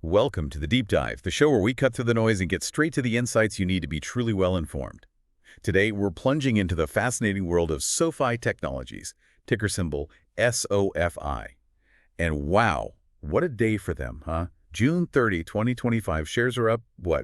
Welcome to the Deep Dive, the show where we cut through the noise and get straight to the insights you need to be truly well-informed. Today, we're plunging into the fascinating world of SoFi Technologies, ticker symbol SOFI. And wow, what a day for them, huh? June 30, 2025, shares are up,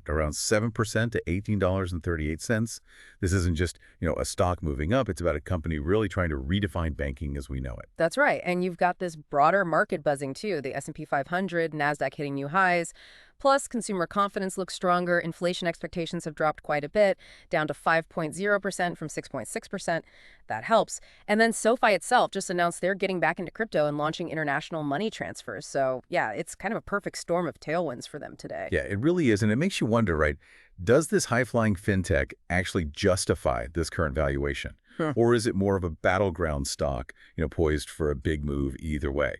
around 7% to $18.38. This isn't just, a stock moving up. It's about a company really trying to redefine banking as we know it. That's right. And you've got this broader market buzzing too. The S&P 500, NASDAQ hitting new highs. Plus, consumer confidence looks stronger. Inflation expectations have dropped quite a bit, down to 5.0% from 6.6%. That helps. And then SoFi itself just announced they're getting back into crypto and launching international money transfers. So yeah, it's kind of a perfect storm of tailwinds for them today. Yeah, it really is. And it makes you wonder, right? Does this high-flying fintech actually justify this current valuation? Or is it more of a battleground stock, poised for a big move either way?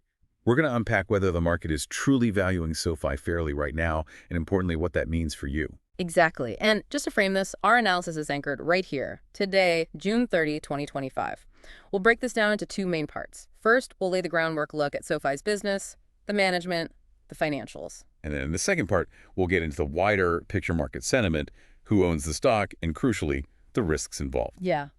We're going to unpack whether the market is truly valuing SoFi fairly right now, and importantly, what that means for you. Exactly. And just to frame this, our analysis is anchored right here, today, June 30, 2025. We'll break this down into two main parts. First, we'll lay the groundwork look at SoFi's business, the management, the financials. And then in the second part, we'll get into the wider picture market sentiment, who owns the stock, and crucially, the risks involved. Yeah.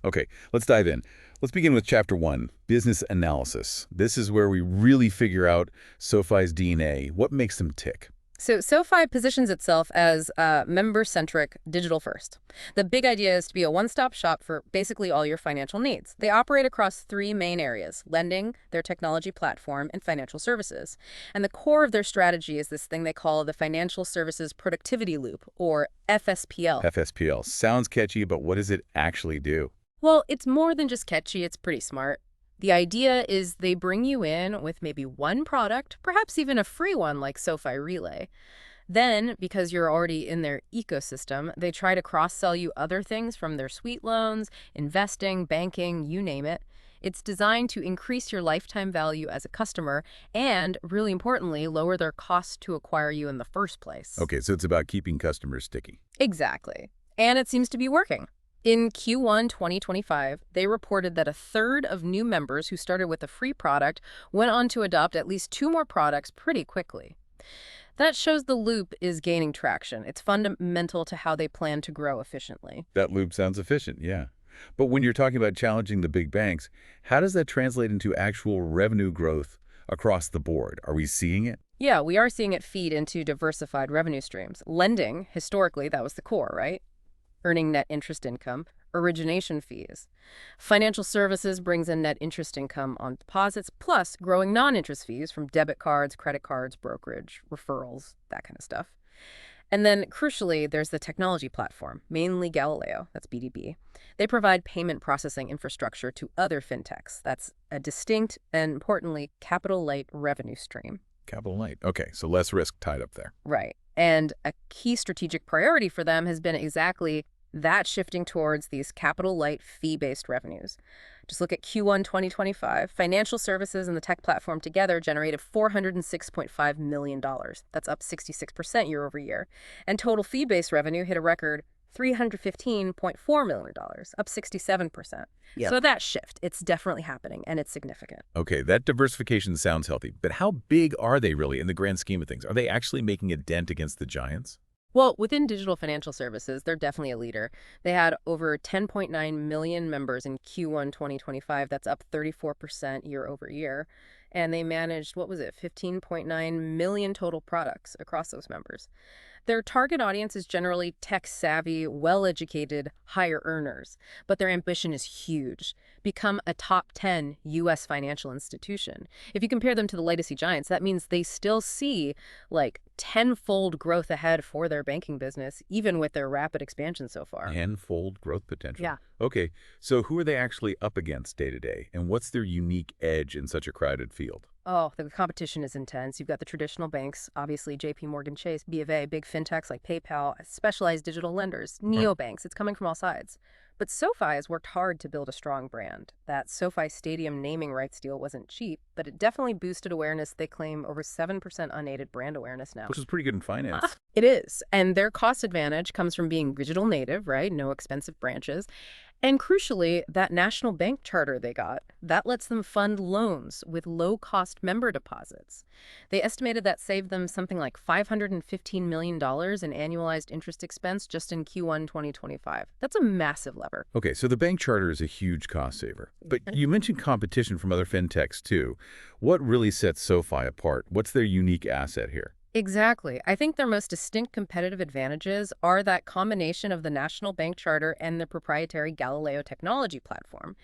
Okay, let's dive in. Let's begin with Chapter 1, Business Analysis. This is where we really figure out SoFi's DNA. What makes them tick? So SoFi positions itself as member-centric, digital-first. The big idea is to be a one-stop shop for basically all your financial needs. They operate across three main areas: lending, their technology platform, and financial services. And the core of their strategy is this thing they call the Financial Services Productivity Loop, or FSPL. FSPL. Sounds catchy, but what does it actually do? Well, it's more than just catchy, it's pretty smart. The idea is they bring you in with maybe one product, perhaps even a free one like SoFi Relay. Then, because you're already in their ecosystem, they try to cross-sell you other things from their suite loans, investing, banking, you name it. It's designed to increase your lifetime value as a customer and, really importantly, lower their cost to acquire you in the first place. Okay, so it's about keeping customers sticky. Exactly. And it seems to be working. In Q1 2025, they reported that a third of new members who started with a free product went on to adopt at least two more products pretty quickly. That shows the loop is gaining traction. It's fundamental to how they plan to grow efficiently. That loop sounds efficient, yeah. But when you're talking about challenging the big banks, how does that translate into actual revenue growth across the board? Are we seeing it? Yeah, we are seeing it feed into diversified revenue streams. Lending, historically, that was the core, right? Earning net interest income, origination fees. Financial services brings in net interest income on deposits, plus growing non-interest fees from debit cards, credit cards, brokerage, referrals, that kind of stuff. And then, crucially, there's the technology platform, mainly Galileo, that's BDB. They provide payment processing infrastructure to other fintechs. That's a distinct and, importantly, capital-light revenue stream. Capital light. Okay, so less risk tied up there. Right. And a key strategic priority for them has been exactly that, shifting towards these capital-light, fee-based revenues. Just look at Q1 2025. Financial services and the tech platform together generated $406.5 million. That's up 66% year over year. And total fee-based revenue hit a record $315.4 million, up 67%. Yep. So that shift, it's definitely happening, and it's significant. Okay, that diversification sounds healthy, but how big are they really in the grand scheme of things? Are they actually making a dent against the giants? Well, within digital financial services, they're definitely a leader. They had over 10.9 million members in Q1 2025. That's up 34% year over year. And they managed, 15.9 million total products across those members. Their target audience is generally tech-savvy, well-educated, higher earners. But their ambition is huge: become a top 10 U.S. financial institution. If you compare them to the legacy giants, that means they still see like tenfold growth ahead for their banking business, even with their rapid expansion so far. Tenfold growth potential. Yeah. Okay, so who are they actually up against day to day, and what's their unique edge in such a crowded field? Oh, the competition is intense. You've got the traditional banks, obviously JP Morgan Chase, B of A, big fintechs like PayPal, specialized digital lenders, neobanks. It's coming from all sides. But SoFi has worked hard to build a strong brand. That SoFi Stadium naming rights deal wasn't cheap, but it definitely boosted awareness. They claim over 7% unaided brand awareness now. Which is pretty good in finance. It is. And their cost advantage comes from being digital native, right? No expensive branches. And crucially, that national bank charter they got, that lets them fund loans with low-cost member deposits. They estimated that saved them something like $515 million in annualized interest expense just in Q1 2025. That's a massive lever. Okay, so the bank charter is a huge cost saver. But you mentioned competition from other fintechs, too. What really sets SoFi apart? What's their unique asset here? Exactly. I think their most distinct competitive advantages are that combination of the national bank charter and the proprietary Galileo technology platform.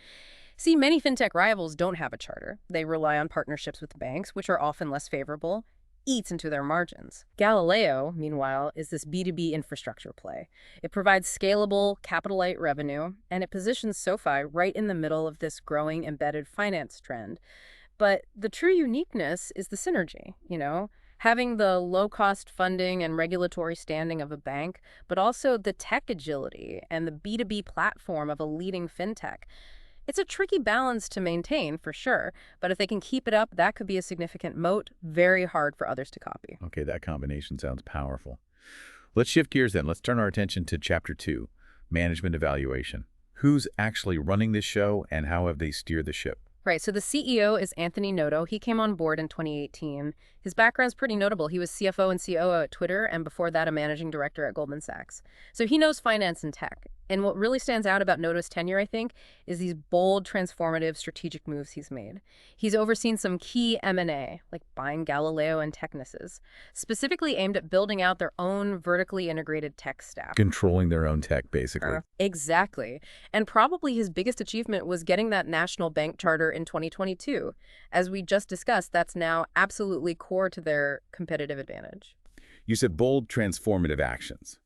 See, many fintech rivals don't have a charter. They rely on partnerships with banks, which are often less favorable, eats into their margins. Galileo, meanwhile, is this B2B infrastructure play. It provides scalable, capital-light revenue, and it positions SoFi right in the middle of this growing embedded finance trend. But the true uniqueness is the synergy, having the low-cost funding and regulatory standing of a bank, but also the tech agility and the B2B platform of a leading fintech. It's a tricky balance to maintain, for sure, but if they can keep it up, that could be a significant moat, very hard for others to copy. Okay, that combination sounds powerful. Let's shift gears then. Let's turn our attention to Chapter 2, Management Evaluation. Who's actually running this show, and how have they steered the ship? Right, so the CEO is Anthony Noto. He came on board in 2018. His background's pretty notable. He was CFO and COO at Twitter, and before that, a managing director at Goldman Sachs. So he knows finance and tech. And what really stands out about Noto's tenure, I think, is these bold, transformative, strategic moves he's made. He's overseen some key M&A, like buying Galileo and Technisys, specifically aimed at building out their own vertically integrated tech stack. Controlling their own tech, basically. Exactly. And probably his biggest achievement was getting that national bank charter in 2022. As we just discussed, that's now absolutely core to their competitive advantage. You said bold, transformative actions.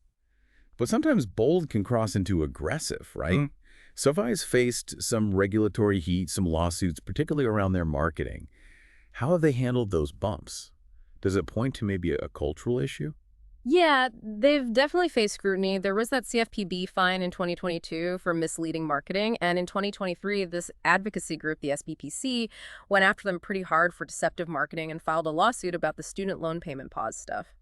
But sometimes bold can cross into aggressive, right? SoFi has faced some regulatory heat, some lawsuits, particularly around their marketing. How have they handled those bumps? Does it point to maybe a cultural issue? Yeah, they've definitely faced scrutiny. There was that CFPB fine in 2022 for misleading marketing, and in 2023, this advocacy group, the SBPC, went after them pretty hard for deceptive marketing and filed a lawsuit about the student loan payment pause stuff.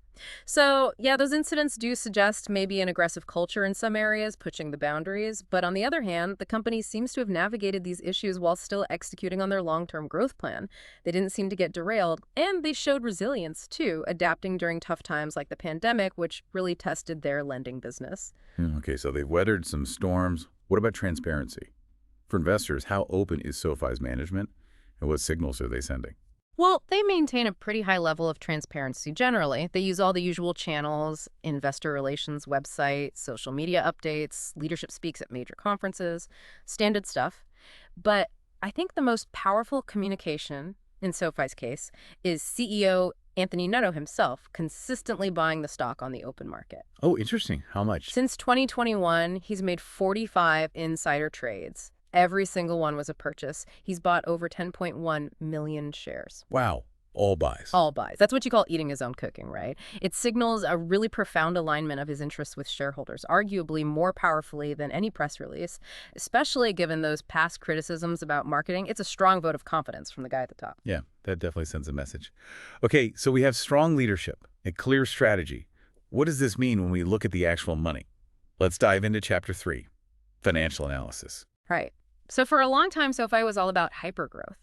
So, yeah, those incidents do suggest maybe an aggressive culture in some areas, pushing the boundaries. But on the other hand, the company seems to have navigated these issues while still executing on their long-term growth plan. They didn't seem to get derailed, and they showed resilience, too, adapting during tough times like the pandemic, which really tested their lending business. Okay, so they've weathered some storms. What about transparency? For investors, how open is SoFi's management, and what signals are they sending? Well, they maintain a pretty high level of transparency generally. They use all the usual channels, investor relations website, social media updates, leadership speaks at major conferences, standard stuff. But I think the most powerful communication, in SoFi's case, is CEO Anthony Noto himself consistently buying the stock on the open market. Oh, interesting. How much? Since 2021, he's made 45 insider trades. Every single one was a purchase. He's bought over 10.1 million shares. Wow. All buys. All buys. That's what you call eating his own cooking, right? It signals a really profound alignment of his interests with shareholders, arguably more powerfully than any press release, especially given those past criticisms about marketing. It's a strong vote of confidence from the guy at the top. Yeah, that definitely sends a message. Okay, so we have strong leadership, a clear strategy. What does this mean when we look at the actual money? Let's dive into Chapter 3, Financial Analysis. Right. So for a long time, SoFi was all about hypergrowth.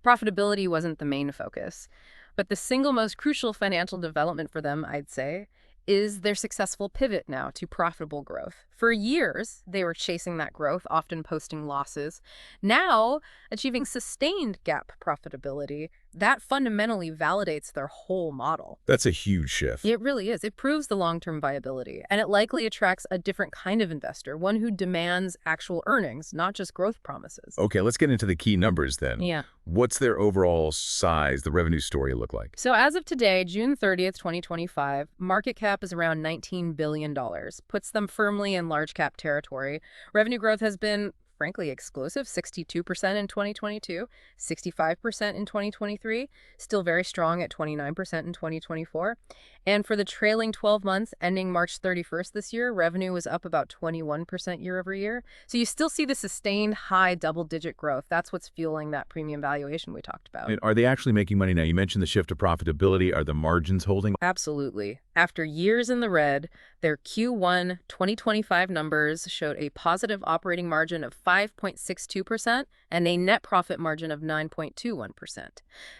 Profitability wasn't the main focus. But the single most crucial financial development for them, I'd say, is their successful pivot now to profitable growth. For years, they were chasing that growth, often posting losses. Now, achieving sustained GAAP profitability, that fundamentally validates their whole model. That's a huge shift. It really is. It proves the long-term viability, and it likely attracts a different kind of investor, one who demands actual earnings, not just growth promises. Okay, let's get into the key numbers then. Yeah. What's their overall size, the revenue story look like? So as of today, June 30th, 2025, market cap is around $19 billion, puts them firmly in large cap territory. Revenue growth has been frankly explosive, 62% in 2022, 65% in 2023, still very strong at 29% in 2024. And for the trailing 12 months ending March 31st this year, revenue was up about 21% year over year. So you still see the sustained high double-digit growth. That's what's fueling that premium valuation we talked about. And are they actually making money now? You mentioned the shift to profitability. Are the margins holding? Absolutely. After years in the red, their Q1 2025 numbers showed a positive operating margin of 5.62% and a net profit margin of 9.21%.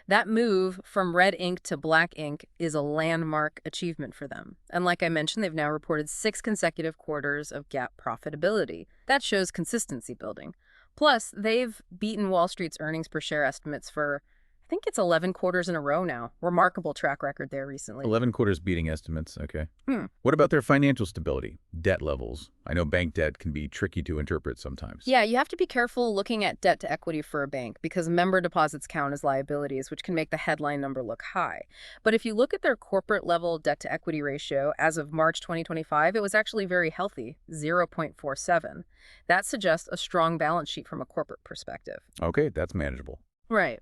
That move from red ink to black ink is a landmark achievement for them. And like I mentioned, they've now reported 6 consecutive quarters of GAAP profitability. That shows consistency building. Plus, they've beaten Wall Street's earnings per share estimates for, I think it's 11 quarters in a row now. Remarkable track record there recently. 11 quarters beating estimates, okay. Hmm. What about their financial stability, debt levels? I know bank debt can be tricky to interpret sometimes. Yeah, you have to be careful looking at debt to equity for a bank because member deposits count as liabilities, which can make the headline number look high. But if you look at their corporate level debt to equity ratio as of March 2025, it was actually very healthy, 0.47. That suggests a strong balance sheet from a corporate perspective. Okay, that's manageable. Right.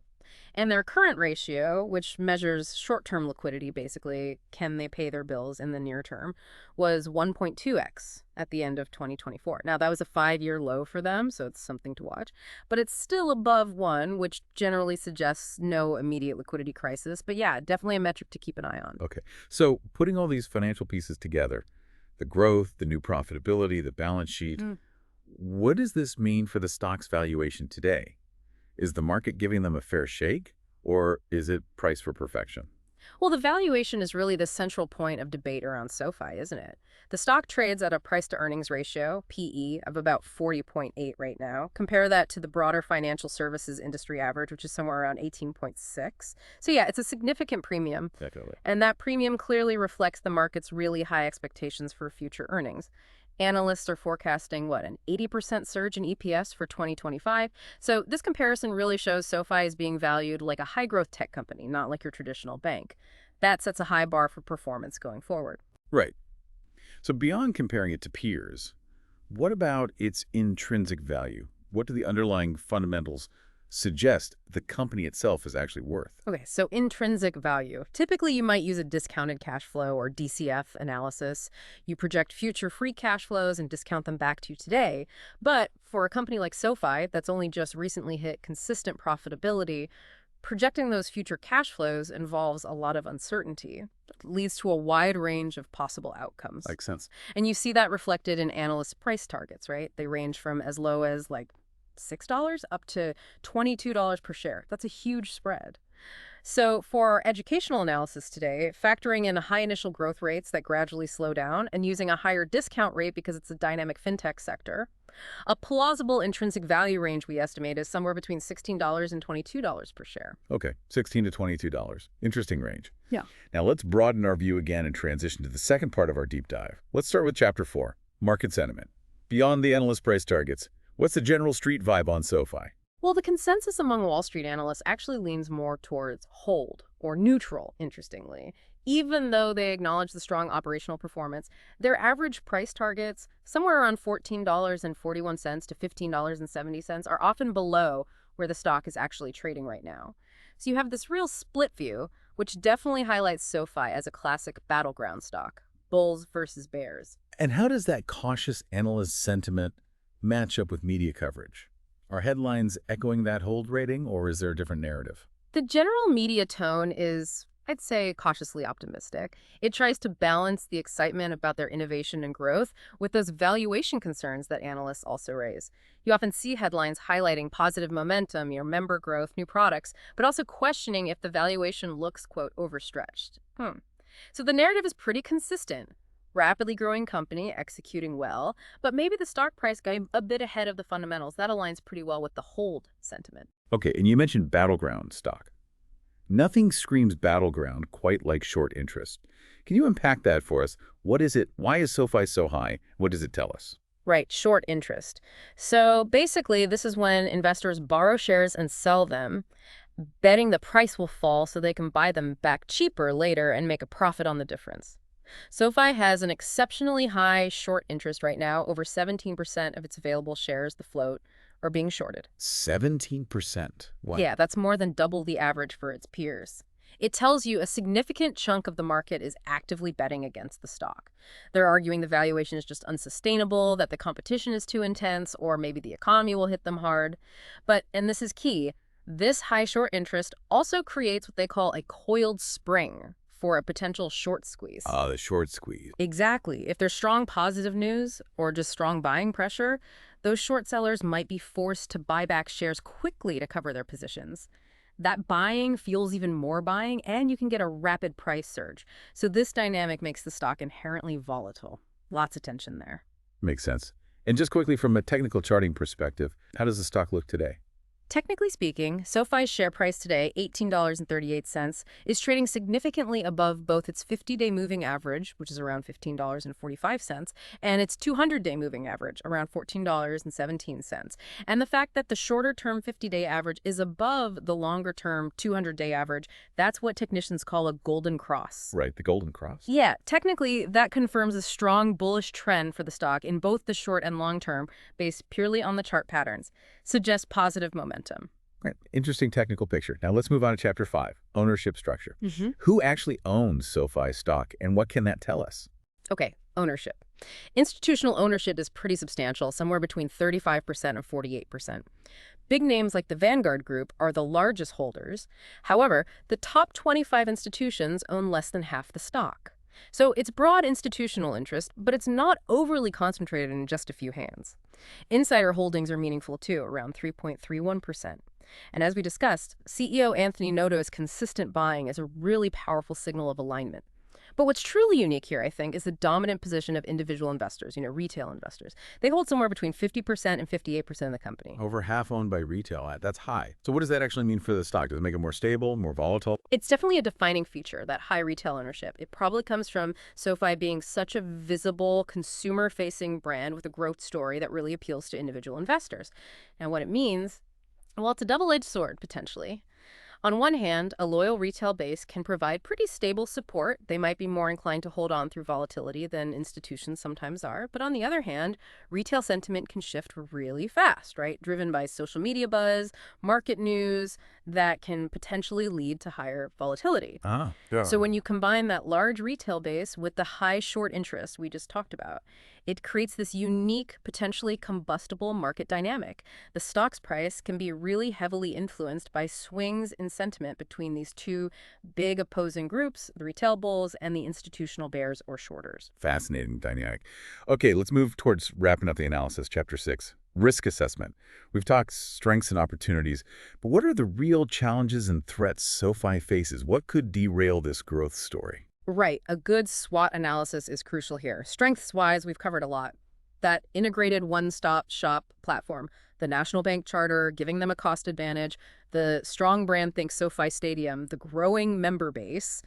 And their current ratio, which measures short-term liquidity, basically, can they pay their bills in the near term, was 1.2x at the end of 2024. Now, that was a 5-year low for them, so it's something to watch. But it's still above 1, which generally suggests no immediate liquidity crisis. But yeah, definitely a metric to keep an eye on. Okay, so putting all these financial pieces together, the growth, the new profitability, the balance sheet, what does this mean for the stock's valuation today? Is the market giving them a fair shake, or is it priced for perfection? Well, the valuation is really the central point of debate around SoFi, isn't it? The stock trades at a price-to-earnings ratio, PE, of about 40.8 right now. Compare that to the broader financial services industry average, which is somewhere around 18.6. So yeah, it's a significant premium. Definitely. And that premium clearly reflects the market's really high expectations for future earnings. Analysts are forecasting, an 80% surge in EPS for 2025. So this comparison really shows SoFi is being valued like a high-growth tech company, not like your traditional bank. That sets a high bar for performance going forward. Right. So beyond comparing it to peers, what about its intrinsic value? What do the underlying fundamentals suggest the company itself is actually worth? Okay, so intrinsic value. Typically, you might use a discounted cash flow or DCF analysis. You project future free cash flows and discount them back to today. But for a company like SoFi that's only just recently hit consistent profitability, projecting those future cash flows involves a lot of uncertainty. It leads to a wide range of possible outcomes. Makes sense. And you see that reflected in analyst price targets, right? They range from as low as $6 up to $22 per share. That's a huge spread. So for our educational analysis today, factoring in high initial growth rates that gradually slow down and using a higher discount rate because it's a dynamic fintech sector, a plausible intrinsic value range we estimate is somewhere between $16 and $22 per share. Okay, $16 to $22. Interesting range. Yeah. Now let's broaden our view again and transition to the second part of our deep dive. Let's start with Chapter 4, Market Sentiment. Beyond the analyst price targets, what's the general street vibe on SoFi? Well, the consensus among Wall Street analysts actually leans more towards hold, or neutral, interestingly. Even though they acknowledge the strong operational performance, their average price targets, somewhere around $14.41 to $15.70, are often below where the stock is actually trading right now. So you have this real split view, which definitely highlights SoFi as a classic battleground stock, bulls versus bears. And how does that cautious analyst sentiment match up with media coverage? Are headlines echoing that hold rating, or is there a different narrative? The general media tone is, I'd say, cautiously optimistic. It tries to balance the excitement about their innovation and growth with those valuation concerns that analysts also raise. You often see headlines highlighting positive momentum, member growth, new products, but also questioning if the valuation looks, quote, overstretched. So the narrative is pretty consistent. Rapidly growing company, executing well, but maybe the stock price got a bit ahead of the fundamentals. That aligns pretty well with the hold sentiment. Okay, and you mentioned battleground stock. Nothing screams battleground quite like short interest. Can you unpack that for us? What is it? Why is SoFi so high? What does it tell us? Right, short interest. So basically, this is when investors borrow shares and sell them, betting the price will fall so they can buy them back cheaper later and make a profit on the difference. SoFi has an exceptionally high short interest right now. Over 17% of its available shares, the float, are being shorted. 17%? Wow. Yeah, that's more than double the average for its peers. It tells you a significant chunk of the market is actively betting against the stock. They're arguing the valuation is just unsustainable, that the competition is too intense, or maybe the economy will hit them hard. But, and this is key, this high short interest also creates what they call a coiled spring for a potential short squeeze. Ah, the short squeeze. Exactly. If there's strong positive news or just strong buying pressure, those short sellers might be forced to buy back shares quickly to cover their positions. That buying fuels even more buying, and you can get a rapid price surge. So this dynamic makes the stock inherently volatile. Lots of tension there. Makes sense. And just quickly from a technical charting perspective, how does the stock look today? Technically speaking, SoFi's share price today, $18.38, is trading significantly above both its 50-day moving average, which is around $15.45, and its 200-day moving average, around $14.17. And the fact that the shorter-term 50-day average is above the longer-term 200-day average, that's what technicians call a golden cross. Right, the golden cross. Yeah, technically, that confirms a strong bullish trend for the stock in both the short and long term, based purely on the chart patterns. Suggests positive momentum. Right. Interesting technical picture. Now let's move on to Chapter 5, ownership structure. Mm-hmm. Who actually owns SoFi stock, and what can that tell us? Okay, ownership. Institutional ownership is pretty substantial, somewhere between 35% and 48%. Big names like the Vanguard Group are the largest holders. However, the top 25 institutions own less than half the stock. So it's broad institutional interest, but it's not overly concentrated in just a few hands. Insider holdings are meaningful too, around 3.31%. And as we discussed, CEO Anthony Noto's consistent buying is a really powerful signal of alignment. But what's truly unique here, I think, is the dominant position of individual investors, retail investors. They hold somewhere between 50% and 58% of the company. Over half owned by retail. That's high. So what does that actually mean for the stock? Does it make it more stable, more volatile? It's definitely a defining feature, that high retail ownership. It probably comes from SoFi being such a visible, consumer-facing brand with a growth story that really appeals to individual investors. And what it means, well, it's a double-edged sword, potentially. On one hand, a loyal retail base can provide pretty stable support. They might be more inclined to hold on through volatility than institutions sometimes are. But on the other hand, retail sentiment can shift really fast, right? Driven by social media buzz, market news that can potentially lead to higher volatility. Yeah. So when you combine that large retail base with the high short interest we just talked about, it creates this unique, potentially combustible market dynamic. The stock's price can be really heavily influenced by swings in sentiment between these two big opposing groups, the retail bulls and the institutional bears or shorters. Fascinating dynamic. Okay, let's move towards wrapping up the analysis. Chapter 6, risk assessment. We've talked strengths and opportunities, but what are the real challenges and threats SoFi faces? What could derail this growth story? Right. A good SWOT analysis is crucial here. Strengths-wise, we've covered a lot. That integrated one-stop shop platform, the national bank charter, giving them a cost advantage, the strong brand think SoFi Stadium, the growing member base,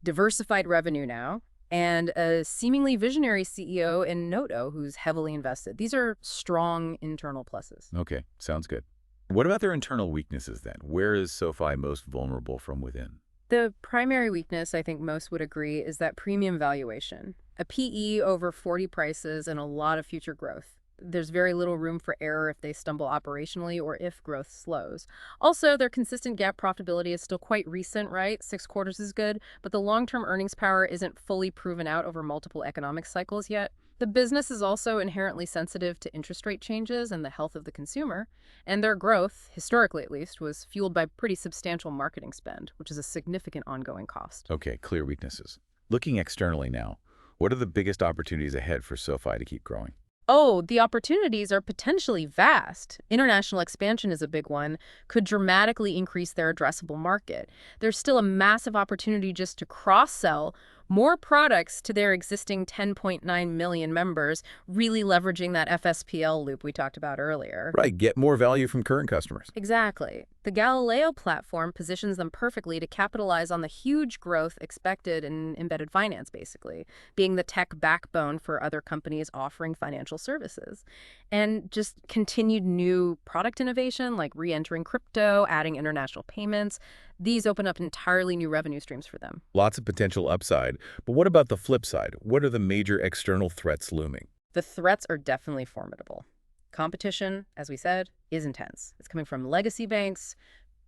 diversified revenue now, and a seemingly visionary CEO in Noto who's heavily invested. These are strong internal pluses. Okay, sounds good. What about their internal weaknesses then? Where is SoFi most vulnerable from within? The primary weakness, I think most would agree, is that premium valuation. A PE over 40 prices and a lot of future growth. There's very little room for error if they stumble operationally or if growth slows. Also, their consistent GAAP profitability is still quite recent, right? 6 quarters is good, but the long-term earnings power isn't fully proven out over multiple economic cycles yet. The business is also inherently sensitive to interest rate changes and the health of the consumer, and their growth, historically at least, was fueled by pretty substantial marketing spend, which is a significant ongoing cost. Okay, clear weaknesses. Looking externally now, what are the biggest opportunities ahead for SoFi to keep growing? Oh, the opportunities are potentially vast. International expansion is a big one, could dramatically increase their addressable market. There's still a massive opportunity just to cross-sell more products to their existing 10.9 million members, really leveraging that FSPL loop we talked about earlier. Right, get more value from current customers. Exactly. The Galileo platform positions them perfectly to capitalize on the huge growth expected in embedded finance, basically, being the tech backbone for other companies offering financial services. And just continued new product innovation, like re-entering crypto, adding international payments, these open up entirely new revenue streams for them. Lots of potential upside, but what about the flip side? What are the major external threats looming? The threats are definitely formidable. Competition, as we said, is intense. It's coming from legacy banks,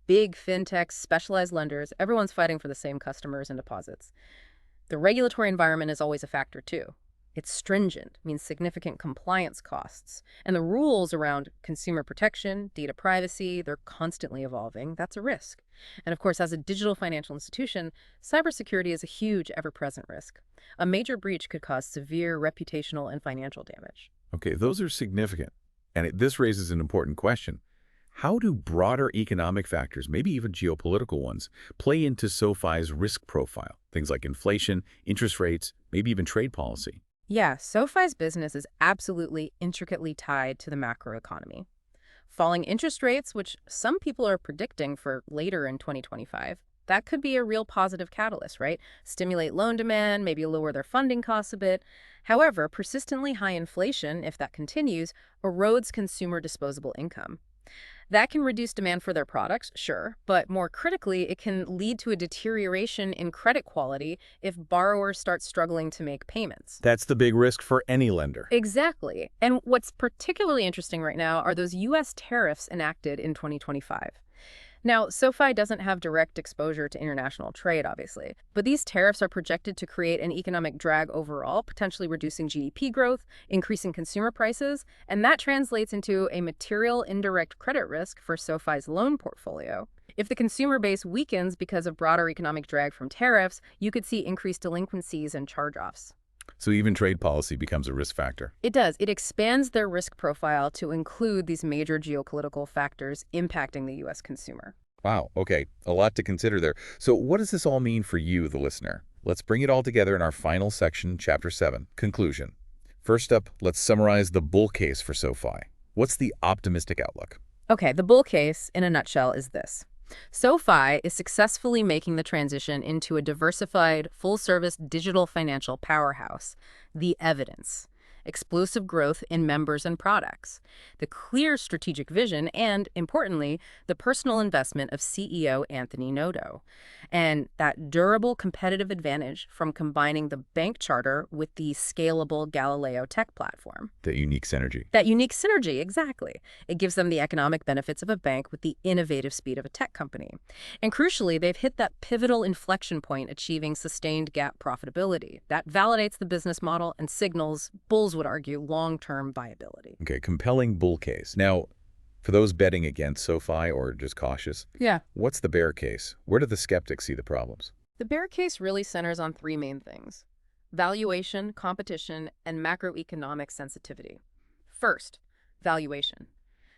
big fintechs, specialized lenders. Everyone's fighting for the same customers and deposits. The regulatory environment is always a factor, too. It's stringent, means significant compliance costs. And the rules around consumer protection, data privacy, they're constantly evolving. That's a risk. And of course, as a digital financial institution, cybersecurity is a huge, ever-present risk. A major breach could cause severe reputational and financial damage. Okay, those are significant. And this raises an important question. How do broader economic factors, maybe even geopolitical ones, play into SoFi's risk profile? Things like inflation, interest rates, maybe even trade policy. Yeah, SoFi's business is absolutely intricately tied to the macroeconomy. Falling interest rates, which some people are predicting for later in 2025, that could be a real positive catalyst, right? Stimulate loan demand, maybe lower their funding costs a bit. However, persistently high inflation, if that continues, erodes consumer disposable income. That can reduce demand for their products, sure, but more critically, it can lead to a deterioration in credit quality if borrowers start struggling to make payments. That's the big risk for any lender. Exactly. And what's particularly interesting right now are those U.S. tariffs enacted in 2025. Now, SoFi doesn't have direct exposure to international trade, obviously, but these tariffs are projected to create an economic drag overall, potentially reducing GDP growth, increasing consumer prices, and that translates into a material indirect credit risk for SoFi's loan portfolio. If the consumer base weakens because of broader economic drag from tariffs, you could see increased delinquencies and charge-offs. So even trade policy becomes a risk factor. It does. It expands their risk profile to include these major geopolitical factors impacting the U.S. consumer. Wow, okay, a lot to consider there. So what does this all mean for you, the listener? Let's bring it all together in our final section, Chapter 7, Conclusion. First up, let's summarize the bull case for SoFi. What's the optimistic outlook? Okay, the bull case, in a nutshell, is this. SoFi is successfully making the transition into a diversified, full-service digital financial powerhouse. The evidence. Explosive growth in members and products, the clear strategic vision, and, importantly, the personal investment of CEO Anthony Noto, and that durable competitive advantage from combining the bank charter with the scalable Galileo tech platform. The unique synergy. That unique synergy, exactly. It gives them the economic benefits of a bank with the innovative speed of a tech company. And crucially, they've hit that pivotal inflection point, achieving sustained GAAP profitability. That validates the business model and signals, bulls would argue, long-term viability. Okay, compelling bull case. Now, for those betting against SoFi or just cautious, Yeah. what's the bear case? Where do the skeptics see the problems? The bear case really centers on three main things: valuation, competition, and macroeconomic sensitivity. First, valuation.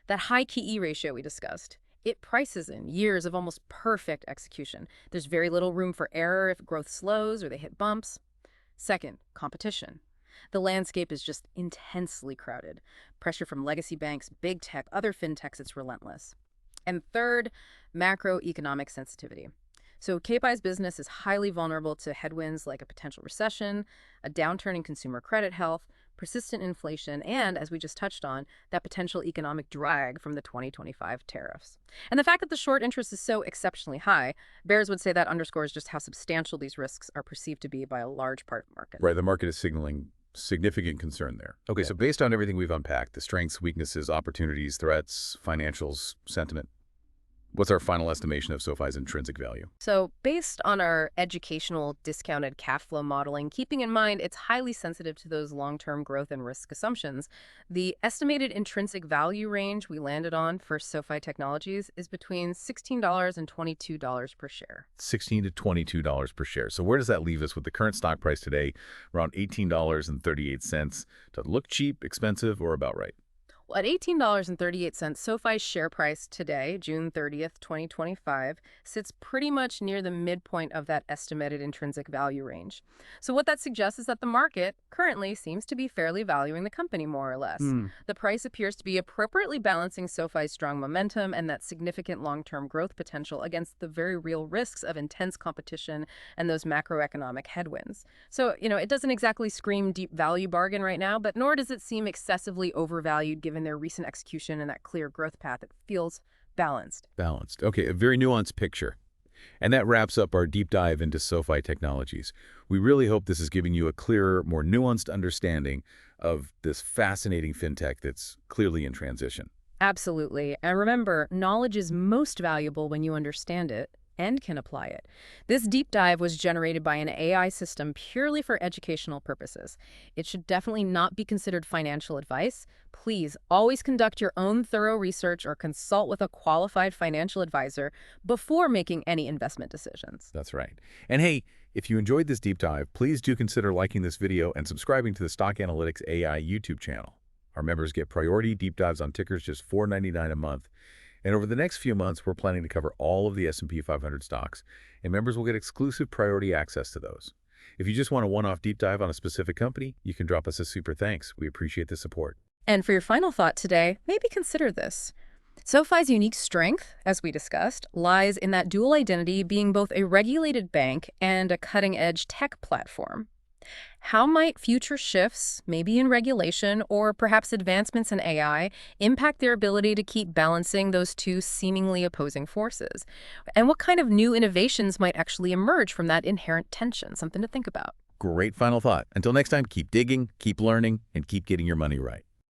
That high PE ratio we discussed, it prices in years of almost perfect execution. There's very little room for error if growth slows or they hit bumps. Second, competition. The landscape is just intensely crowded. Pressure from legacy banks, big tech, other fintechs, it's relentless. And third, macroeconomic sensitivity. So KPI's business is highly vulnerable to headwinds like a potential recession, a downturn in consumer credit health, persistent inflation, and, as we just touched on, that potential economic drag from the 2025 tariffs. And the fact that the short interest is so exceptionally high, bears would say that underscores just how substantial these risks are perceived to be by a large part of the market. Right, the market is signaling significant concern there. Okay, so based on everything we've unpacked, the strengths, weaknesses, opportunities, threats, financials, sentiment, what's our final estimation of SoFi's intrinsic value? So based on our educational discounted cash flow modeling, keeping in mind it's highly sensitive to those long-term growth and risk assumptions, the estimated intrinsic value range we landed on for SoFi Technologies is between $16 and $22 per share. $16 to $22 per share. So where does that leave us with the current stock price today, around $18.38? Does it look cheap, expensive, or about right? Well, at $18.38, SoFi's share price today, June 30th, 2025, sits pretty much near the midpoint of that estimated intrinsic value range. So what that suggests is that the market currently seems to be fairly valuing the company more or less. The price appears to be appropriately balancing SoFi's strong momentum and that significant long-term growth potential against the very real risks of intense competition and those macroeconomic headwinds. So, it doesn't exactly scream deep value bargain right now, but nor does it seem excessively overvalued given their recent execution and that clear growth path. It feels balanced. Balanced. Okay, a very nuanced picture. And that wraps up our deep dive into SoFi Technologies. We really hope this is giving you a clearer, more nuanced understanding of this fascinating fintech that's clearly in transition. Absolutely. And remember, knowledge is most valuable when you understand it, and can apply it. This deep dive was generated by an AI system purely for educational purposes. It should definitely not be considered financial advice. Please always conduct your own thorough research or consult with a qualified financial advisor before making any investment decisions. That's right. And hey, if you enjoyed this deep dive, please do consider liking this video and subscribing to the Stock Analytics AI YouTube channel. Our members get priority deep dives on tickers just $4.99 a month. And over the next few months, we're planning to cover all of the S&P 500 stocks, and members will get exclusive priority access to those. If you just want a one-off deep dive on a specific company, you can drop us a super thanks. We appreciate the support. And for your final thought today, maybe consider this. SoFi's unique strength, as we discussed, lies in that dual identity being both a regulated bank and a cutting-edge tech platform. How might future shifts, maybe in regulation or perhaps advancements in AI, impact their ability to keep balancing those two seemingly opposing forces? And what kind of new innovations might actually emerge from that inherent tension? Something to think about. Great final thought. Until next time, keep digging, keep learning, and keep getting your money right.